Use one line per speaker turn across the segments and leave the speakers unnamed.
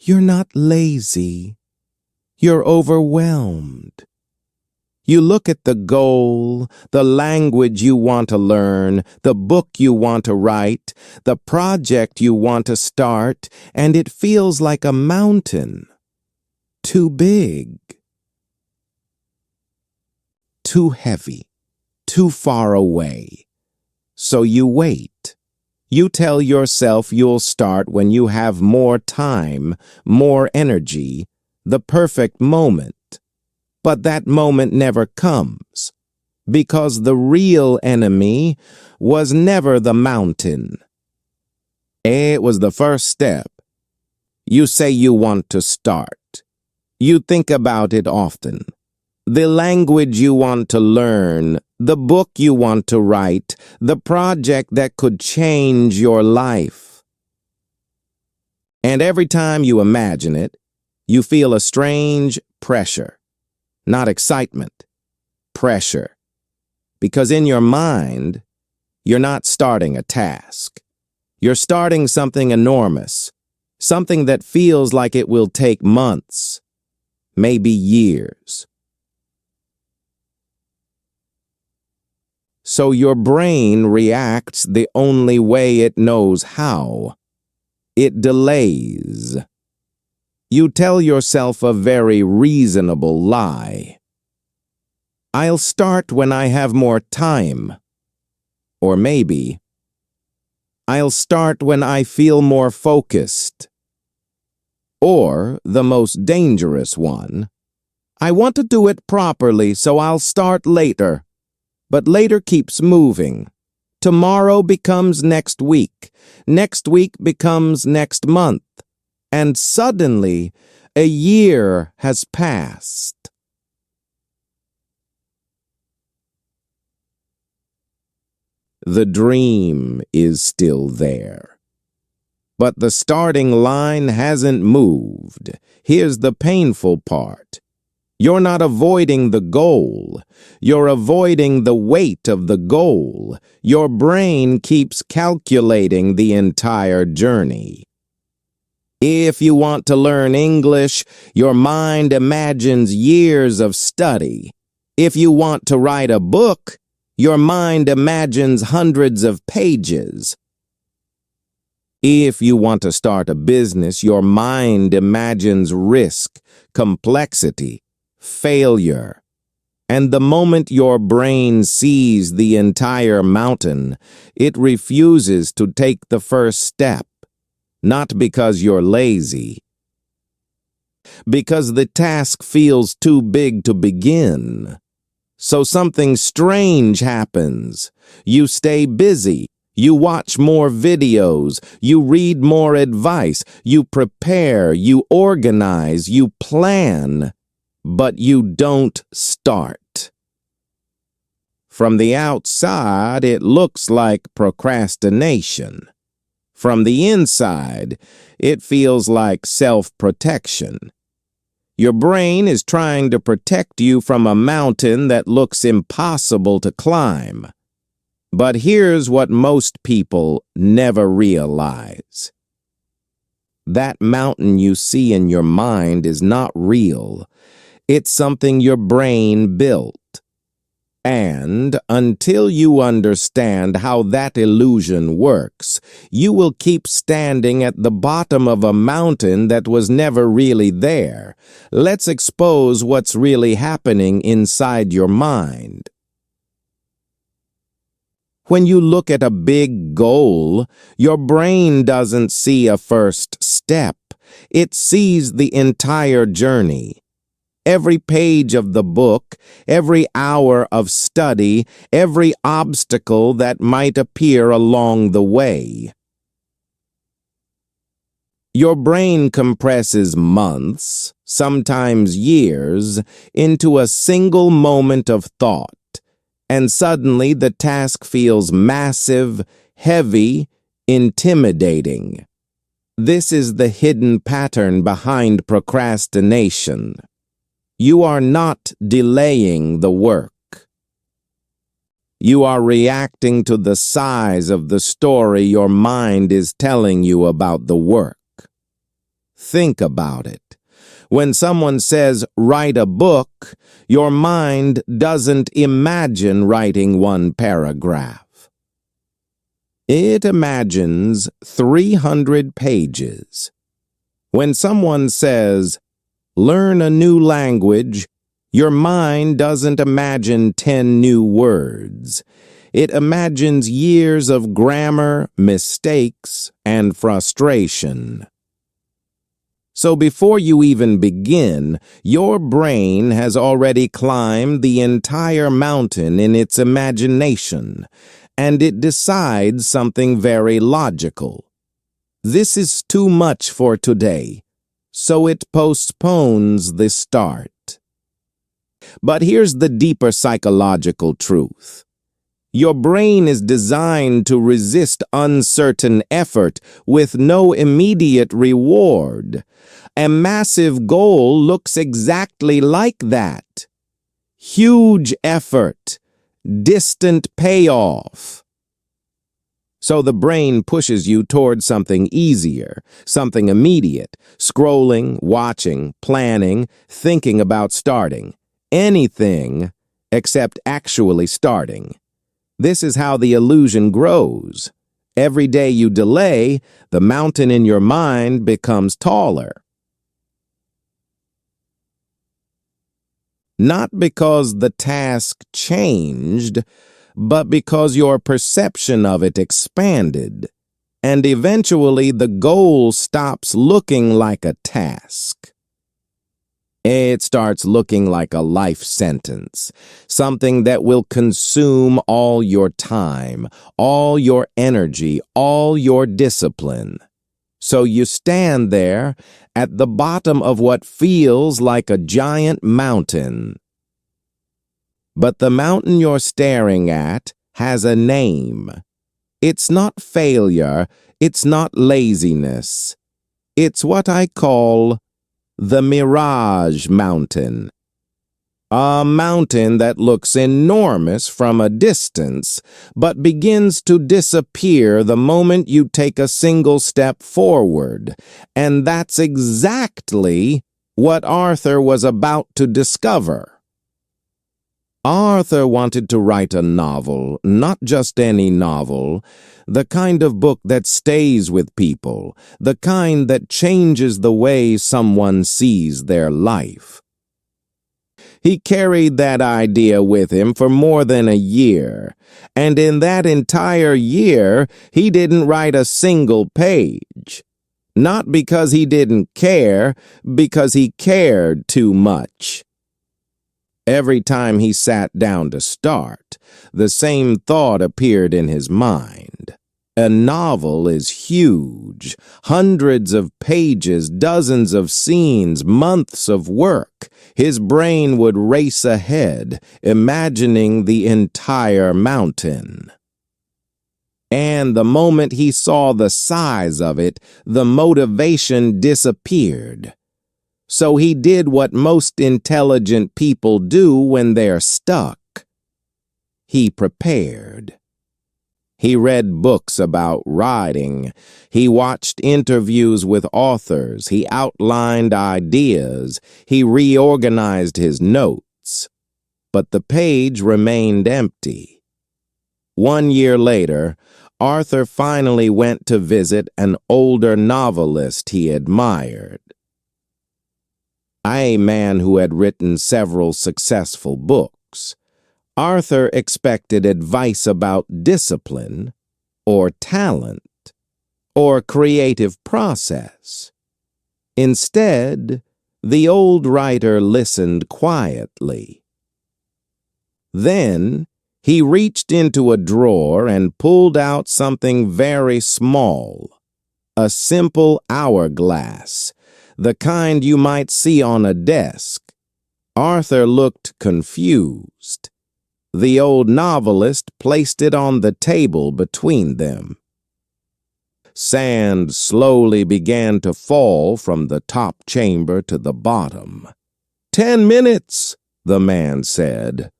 You're not lazy. You're overwhelmed. You look at the goal, the language you want to learn, the book you want to write, the project you want to start, and it feels like a mountain. Too big. Too heavy. Too far away. So you wait. You tell yourself you'll start when you have more time, more energy, the perfect moment. But that moment never comes, because the real enemy was never the mountain. It was the first step. You say you want to start. You think about it often. The language you want to learn, the book you want to write, the project that could change your life. And every time you imagine it, you feel a strange pressure. Not excitement, pressure. Because in your mind, you're not starting a task. You're starting something enormous, something that feels like it will take months, maybe years. So your brain reacts the only way it knows how. It delays. You tell yourself a very reasonable lie. I'll start when I have more time. Or maybe, I'll start when I feel more focused. Or, the most dangerous one, I want to do it properly, so I'll start later. But later keeps moving. Tomorrow becomes next week. Next week becomes next month. And suddenly, a year has passed. The dream is still there. But the starting line hasn't moved. Here's the painful part. You're not avoiding the goal. You're avoiding the weight of the goal. Your brain keeps calculating the entire journey. If you want to learn English, your mind imagines years of study. If you want to write a book, your mind imagines hundreds of pages. If you want to start a business, your mind imagines risk, complexity, failure. And the moment your brain sees the entire mountain, it refuses to take the first step. Not because you're lazy, because the task feels too big to begin. So something strange happens. You stay busy. You watch more videos. You read more advice. You prepare. You organize. You plan. But you don't start. From the outside, it looks like procrastination. From the inside, it feels like self-protection. Your brain is trying to protect you from a mountain that looks impossible to climb. But here's what most people never realize. That mountain you see in your mind is not real. It's something your brain built. And until you understand how that illusion works, you will keep standing at the bottom of a mountain that was never really there. Let's expose what's really happening inside your mind. When you look at a big goal, your brain doesn't see a first step. It sees the entire journey. Every page of the book, every hour of study, every obstacle that might appear along the way. Your brain compresses months, sometimes years, into a single moment of thought, and suddenly the task feels massive, heavy, intimidating. This is the hidden pattern behind procrastination. You are not delaying the work. You are reacting to the size of the story your mind is telling you about the work. Think about it. When someone says, write a book, your mind doesn't imagine writing one paragraph. It imagines 300 pages. When someone says, learn a new language, your mind doesn't imagine 10 new words. It imagines years of grammar, mistakes, and frustration. So before you even begin, your brain has already climbed the entire mountain in its imagination, and it decides something very logical. This is too much for today, so it postpones the start. But here's the deeper psychological truth. Your brain is designed to resist uncertain effort with no immediate reward. A massive goal looks exactly like that. Huge effort, distant payoff. So the brain pushes you towards something easier, something immediate, scrolling, watching, planning, thinking about starting. Anything except actually starting. This is how the illusion grows. Every day you delay, the mountain in your mind becomes taller. Not because the task changed, but because your perception of it expanded, and eventually the goal stops looking like a task. It starts looking like a life sentence, something that will consume all your time, all your energy, all your discipline. So you stand there at the bottom of what feels like a giant mountain. But the mountain you're staring at has a name. It's not failure, it's not laziness. It's what I call the Mirage Mountain. A mountain that looks enormous from a distance, but begins to disappear the moment you take a single step forward. And that's exactly what Arthur was about to discover. Arthur wanted to write a novel, not just any novel, the kind of book that stays with people, the kind that changes the way someone sees their life. He carried that idea with him for more than a year, and in that entire year, he didn't write a single page. Not because he didn't care, because he cared too much. Every time he sat down to start, the same thought appeared in his mind. A novel is huge, hundreds of pages, dozens of scenes, months of work. His brain would race ahead, imagining the entire mountain. And the moment he saw the size of it, the motivation disappeared. So he did what most intelligent people do when they're stuck. He prepared. He read books about writing. He watched interviews with authors. He outlined ideas. He reorganized his notes. But the page remained empty. 1 year later, Arthur finally went to visit an older novelist he admired. A man who had written several successful books. Arthur expected advice about discipline, or talent, or creative process. Instead, the old writer listened quietly. Then, he reached into a drawer and pulled out something very small, a simple hourglass, the kind you might see on a desk. Arthur looked confused. The old novelist placed it on the table between them. Sand slowly began to fall from the top chamber to the bottom. 10 minutes, the man said.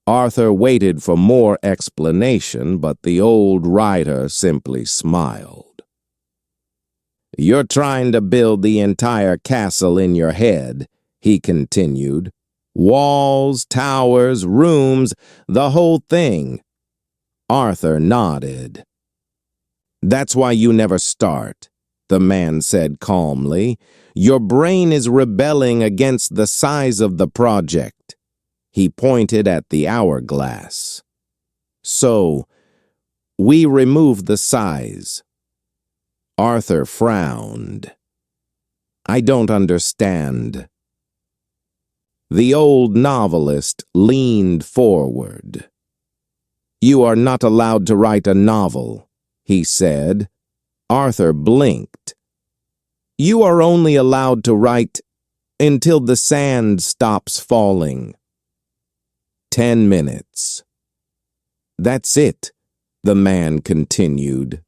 Arthur waited for more explanation, but the old writer simply smiled. You're trying to build the entire castle in your head, he continued. Walls, towers, rooms, the whole thing. Arthur nodded. That's why you never start, the man said calmly. Your brain is rebelling against the size of the project. He pointed at the hourglass. So, we remove the size. Arthur frowned. I don't understand. The old novelist leaned forward. You are not allowed to write a novel, he said. Arthur blinked. You are only allowed to write until the sand stops falling. 10 minutes. That's it, the man continued.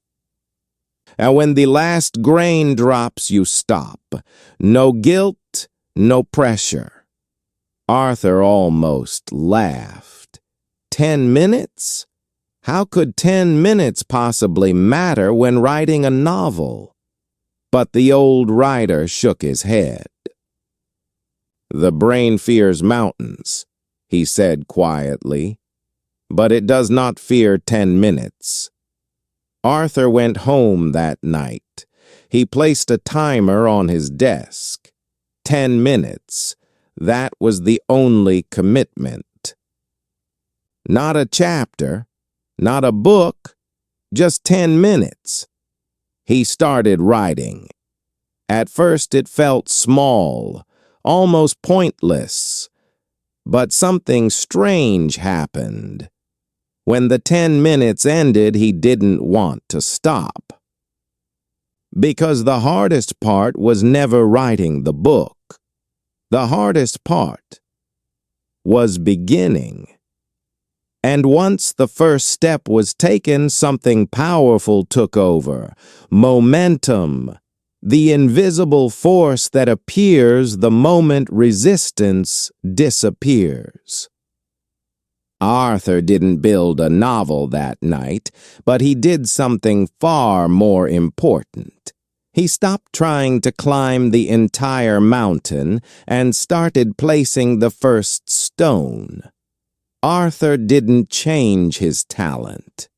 And when the last grain drops, you stop. No guilt, no pressure. Arthur almost laughed. 10 minutes? How could 10 minutes possibly matter when writing a novel? But the old writer shook his head. The brain fears mountains, he said quietly, but it does not fear 10 minutes. Arthur went home that night. He placed a timer on his desk. 10 minutes. That was the only commitment. Not a chapter, not a book, just 10 minutes. He started writing. At first it felt small, almost pointless. But something strange happened. When the 10 minutes ended, he didn't want to stop. Because the hardest part was never writing the book. The hardest part was beginning. And once the first step was taken, something powerful took over. Momentum, the invisible force that appears the moment resistance disappears. Arthur didn't build a novel that night, but he did something far more important. He stopped trying to climb the entire mountain and started placing the first stone. Arthur didn't change his talent.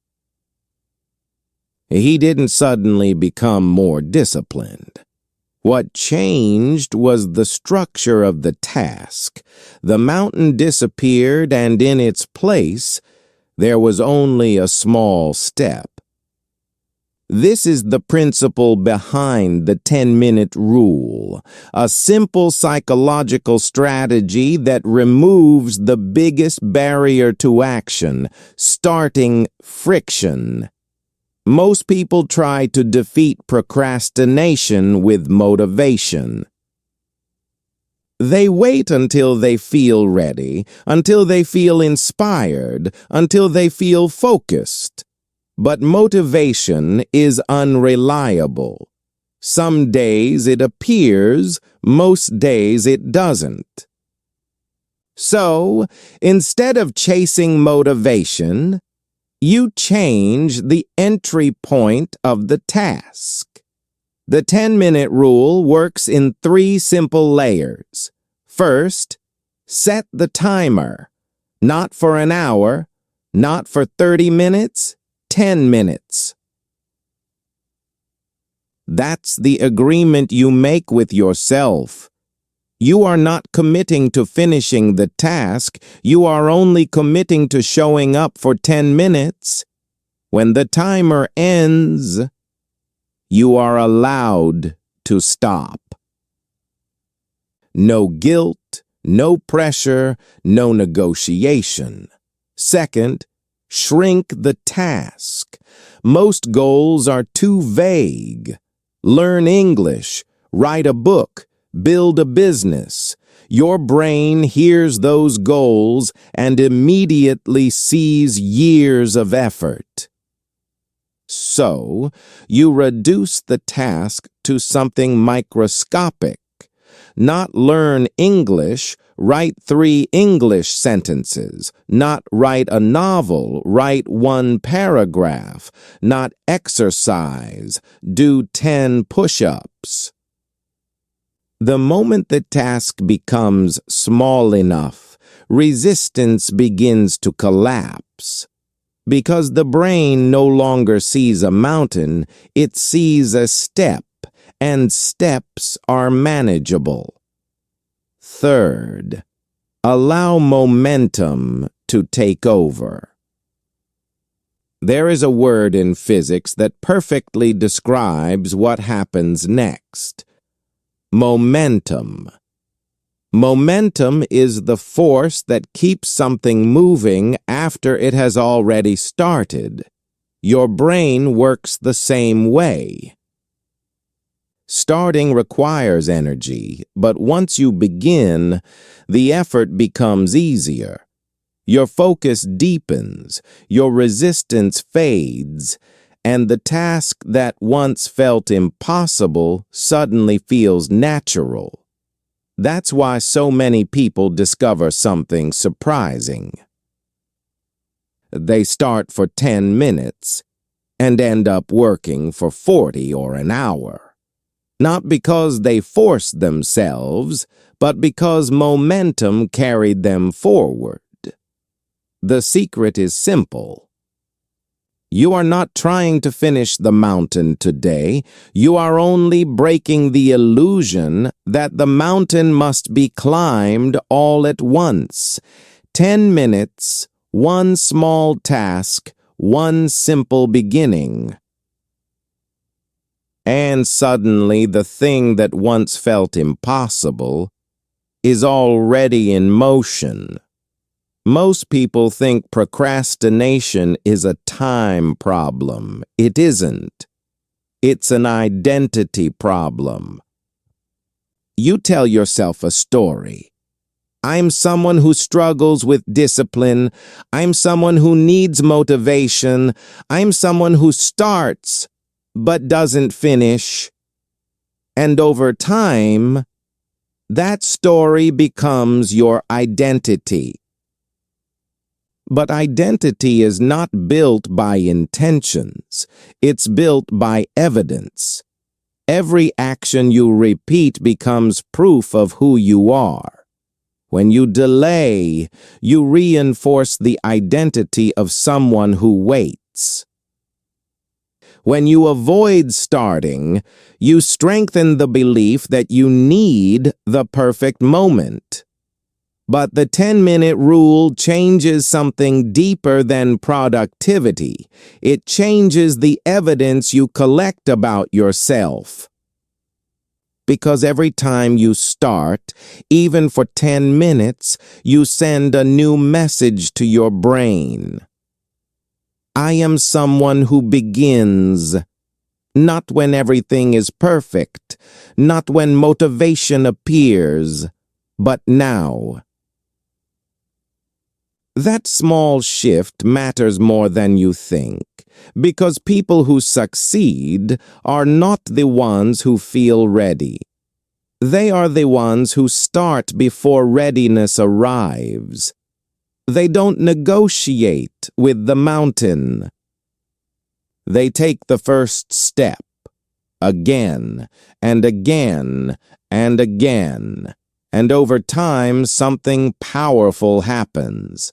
He didn't suddenly become more disciplined. What changed was the structure of the task. The mountain disappeared, and in its place, there was only a small step. This is the principle behind the 10-minute rule, a simple psychological strategy that removes the biggest barrier to action, starting friction. Most people try to defeat procrastination with motivation. They wait until they feel ready, until they feel inspired, until they feel focused. But motivation is unreliable. Some days it appears, most days it doesn't. So, instead of chasing motivation, you change the entry point of the task. The 10-minute rule works in 3 simple layers. First, set the timer. Not for an hour, not for 30 minutes, 10 minutes. That's the agreement you make with yourself. You are not committing to finishing the task. You are only committing to showing up for 10 minutes. When the timer ends, you are allowed to stop. No guilt, no pressure, no negotiation. Second, shrink the task. Most goals are too vague. Learn English, write a book, build a business. Your brain hears those goals and immediately sees years of effort. So, you reduce the task to something microscopic. Not learn English, write 3 English sentences. Not write a novel, write 1 paragraph. Not exercise, do 10 push-ups. The moment the task becomes small enough, resistance begins to collapse. Because the brain no longer sees a mountain, it sees a step, and steps are manageable. Third, allow momentum to take over. There is a word in physics that perfectly describes what happens next. Momentum. Momentum is the force that keeps something moving after it has already started. Your brain works the same way. Starting requires energy, but once you begin, the effort becomes easier. Your focus deepens, your resistance fades, and the task that once felt impossible suddenly feels natural. That's why so many people discover something surprising. They start for 10 minutes and end up working for 40 or an hour. Not because they forced themselves, but because momentum carried them forward. The secret is simple. You are not trying to finish the mountain today. You are only breaking the illusion that the mountain must be climbed all at once. 10 minutes, 1 small task, 1 simple beginning. And suddenly the thing that once felt impossible is already in motion. Most people think procrastination is a time problem. It isn't. It's an identity problem. You tell yourself a story. I'm someone who struggles with discipline. I'm someone who needs motivation. I'm someone who starts but doesn't finish. And over time, that story becomes your identity. But identity is not built by intentions. It's built by evidence. Every action you repeat becomes proof of who you are. When you delay, you reinforce the identity of someone who waits. When you avoid starting, you strengthen the belief that you need the perfect moment. But the 10-minute rule changes something deeper than productivity. It changes the evidence you collect about yourself. Because every time you start, even for 10 minutes, you send a new message to your brain. I am someone who begins. Not when everything is perfect, not when motivation appears, but now. That small shift matters more than you think, because people who succeed are not the ones who feel ready. They are the ones who start before readiness arrives. They don't negotiate with the mountain. They take the first step, again and again and again, and over time something powerful happens.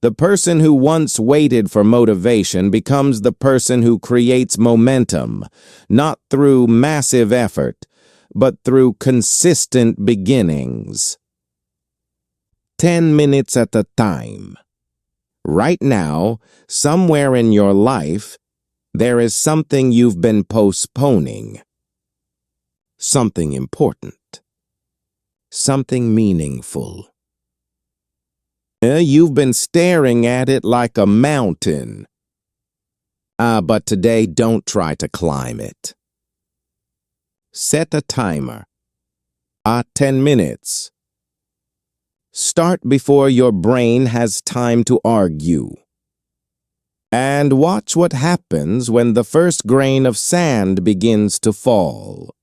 The person who once waited for motivation becomes the person who creates momentum, not through massive effort, but through consistent beginnings. 10 minutes at a time. Right now, somewhere in your life, there is something you've been postponing. Something important. Something meaningful. You've been staring at it like a mountain. But today, don't try to climb it. Set a timer. 10 minutes. Start before your brain has time to argue. And watch what happens when the first grain of sand begins to fall.